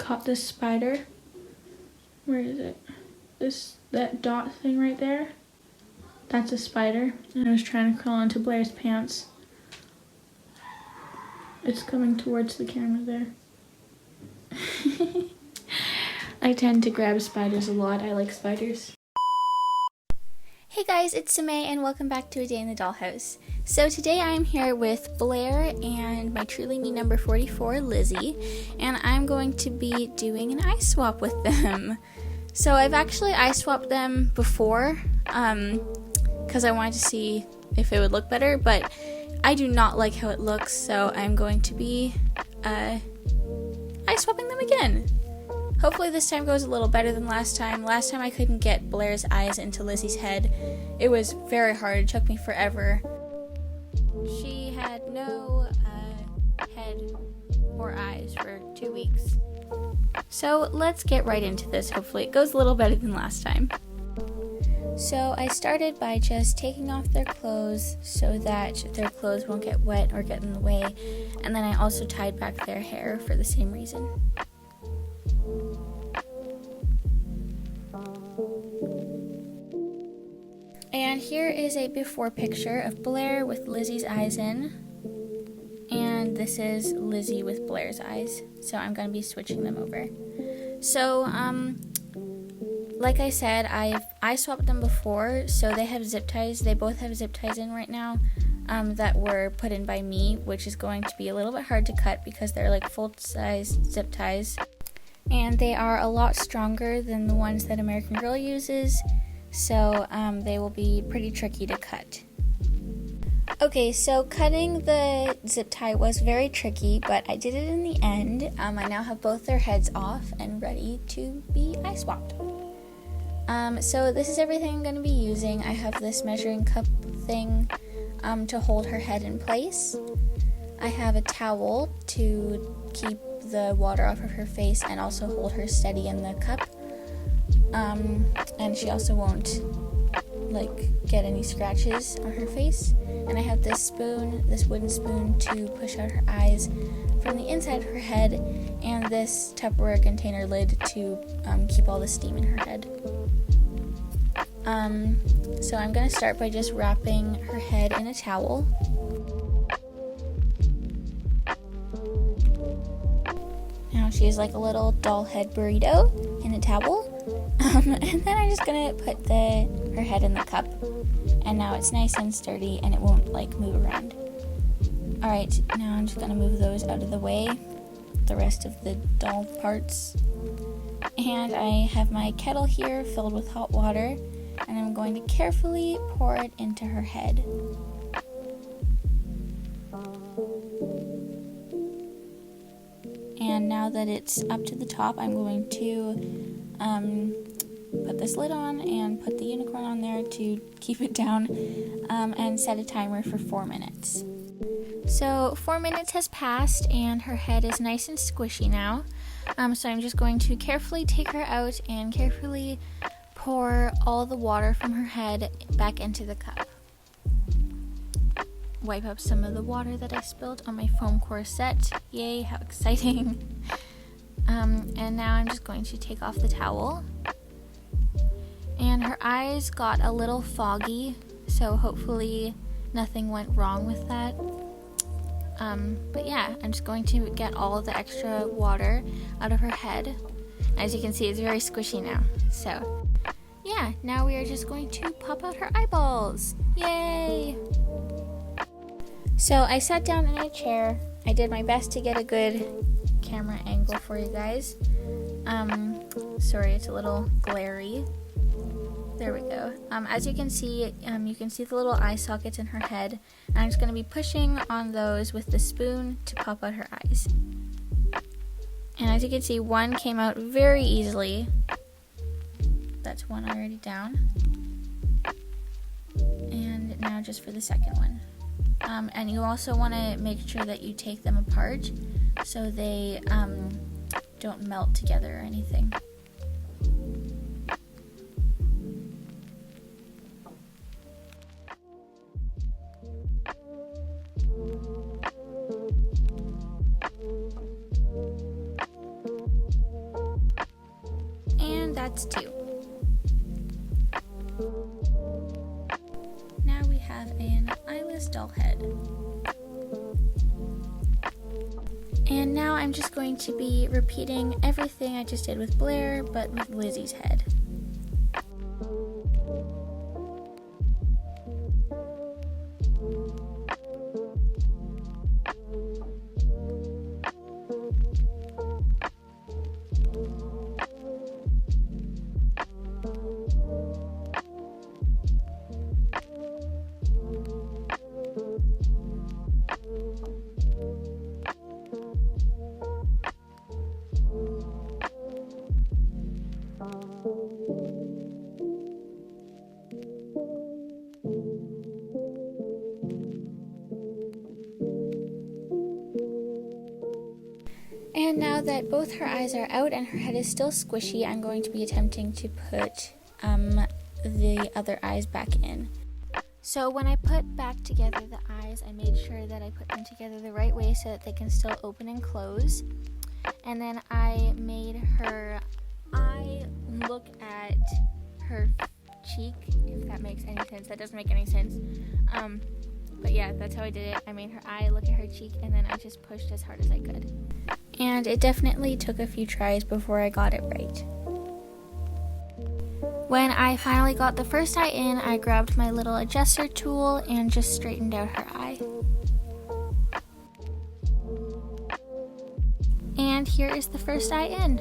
caught this spider. Where is it? That dot thing right there. That's a spider. And I was trying to crawl into Blair's pants. It's coming towards the camera there. I tend to grab spiders a lot. I like spiders. Hey guys, it's Samay and welcome back to A Day in the Dollhouse. So today I am here with Blair and my Truly Me number 44, Lizzie, and I'm going to be doing an eye swap with them. So I've actually eye swapped them before, because I wanted to see if it would look better, but I do not like how it looks, so I'm going to be eye swapping them again. Hopefully this time goes a little better than last time. Last time I couldn't get Blair's eyes into Lizzie's head. It was very hard. It took me forever. She had no head or eyes for 2 weeks. So let's get right into this. Hopefully it goes a little better than last time. So I started by just taking off their clothes so that their clothes won't get wet or get in the way. And then I also tied back their hair for the same reason. And here is a before picture of Blair with Lizzie's eyes in. And this is Lizzie with Blair's eyes. So I'm going to be switching them over. So, like I said, I've eye swapped them before. So they have zip ties. They both have zip ties in right now that were put in by me, which is going to be a little bit hard to cut because they're like full-size zip ties. And they are a lot stronger than the ones that American Girl uses. So they will be pretty tricky to cut. Okay, so cutting the zip tie was very tricky, but I did it in the end. I now have both their heads off and ready to be eye swapped. So this is everything I'm going to be using. I have this measuring cup thing to hold her head in place. I have a towel to keep the water off of her face and also hold her steady in the cup. And she also won't get any scratches on her face. And I have this spoon, this wooden spoon, to push out her eyes from the inside of her head, and this Tupperware container lid to keep all the steam in her head. So I'm gonna start by just wrapping her head in a towel. Now she's like a little doll head burrito in a towel. And then I'm just gonna put her head in the cup, and now it's nice and sturdy and it won't move around. Alright, now I'm just gonna move those out of the way, the rest of the doll parts. And I have my kettle here filled with hot water, and I'm going to carefully pour it into her head. And now that it's up to the top, I'm going to put this lid on and put the unicorn on there to keep it down, and set a timer for 4 minutes. So 4 minutes has passed and her head is nice and squishy now. So I'm just going to carefully take her out and carefully pour all the water from her head back into the cup. Wipe up some of the water that I spilled on my foam corset. Yay, how exciting. And now I'm just going to take off the towel. And her eyes got a little foggy, so hopefully nothing went wrong with that. But yeah, I'm just going to get all of the extra water out of her head. As you can see, it's very squishy now. So yeah, now we are just going to pop out her eyeballs. Yay! So I sat down in a chair. I did my best to get a good camera angle for you guys. Sorry, it's a little glary. There we go. As you can see the little eye sockets in her head, and I'm just going to be pushing on those with the spoon to pop out her eyes. And as you can see, one came out very easily. That's one already down. And now just for the second one. And you also want to make sure that you take them apart so they don't melt together or anything. that's 2. Now we have an eyeless doll head. And now I'm just going to be repeating everything I just did with Blair, but with Lizzie's head. And now that both her eyes are out and her head is still squishy, I'm going to be attempting to put the other eyes back in. So when I put back together the eyes, I made sure that I put them together the right way so that they can still open and close. And then I made her eye look at her cheek, if that makes any sense. That doesn't make any sense. But yeah, that's how I did it. I made her eye look at her cheek, and then I just pushed as hard as I could. And it definitely took a few tries before I got it right. When I finally got the first eye in, I grabbed my little adjuster tool and just straightened out her eye. And here is the first eye in.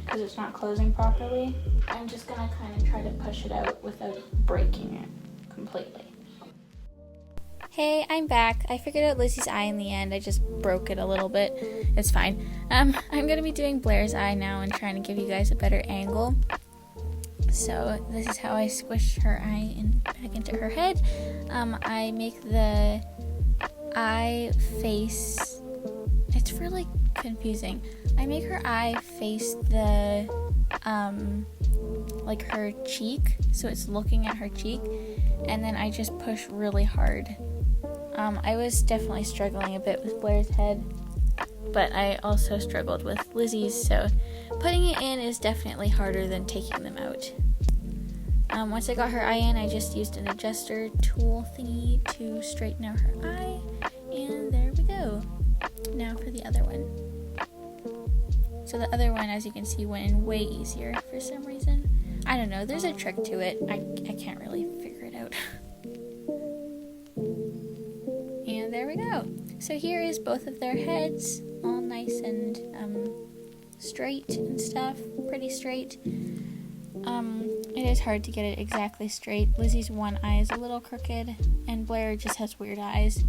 Because it's not closing properly, I'm just gonna kind of try to push it out without breaking it completely. Hey, I'm back. I figured out Lizzie's eye in the end. I just broke it a little bit. It's fine. I'm gonna be doing Blair's eye now and trying to give you guys a better angle. So this is how I squish her eye back into her head. I make the eye face, it's really confusing. I make her eye face the, like her cheek, so it's looking at her cheek, and then I just push really hard. I was definitely struggling a bit with Blair's head, but I also struggled with Lizzie's, so putting it in is definitely harder than taking them out. Once I got her eye in, I just used an adjuster tool thingy to straighten out her eye, and there we go. Now for the other one. So the other one, as you can see, went in way easier for some reason. I don't know, there's a trick to it. I can't really figure it out. And there we go. So here is both of their heads, all nice and straight and stuff, pretty straight. It is hard to get it exactly straight. Lizzie's one eye is a little crooked, and Blair just has weird eyes.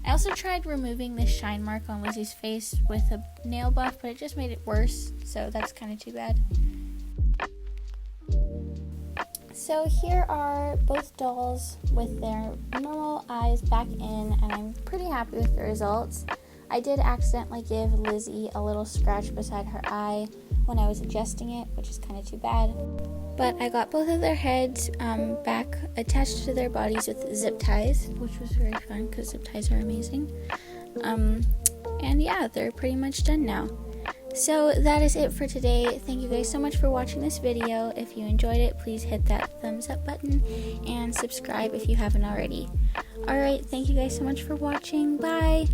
I also tried removing this shine mark on Lizzie's face with a nail buff, but it just made it worse, so that's kind of too bad. So here are both dolls with their normal eyes back in, and I'm pretty happy with the results. I did accidentally give Lizzie a little scratch beside her eye when I was adjusting it, which is kind of too bad. But I got both of their heads back attached to their bodies with zip ties, which was very fun because zip ties are amazing. And yeah, they're pretty much done now. So that is it for today. Thank you guys so much for watching this video. If you enjoyed it, please hit that thumbs up button and subscribe if you haven't already. Alright, thank you guys so much for watching. Bye!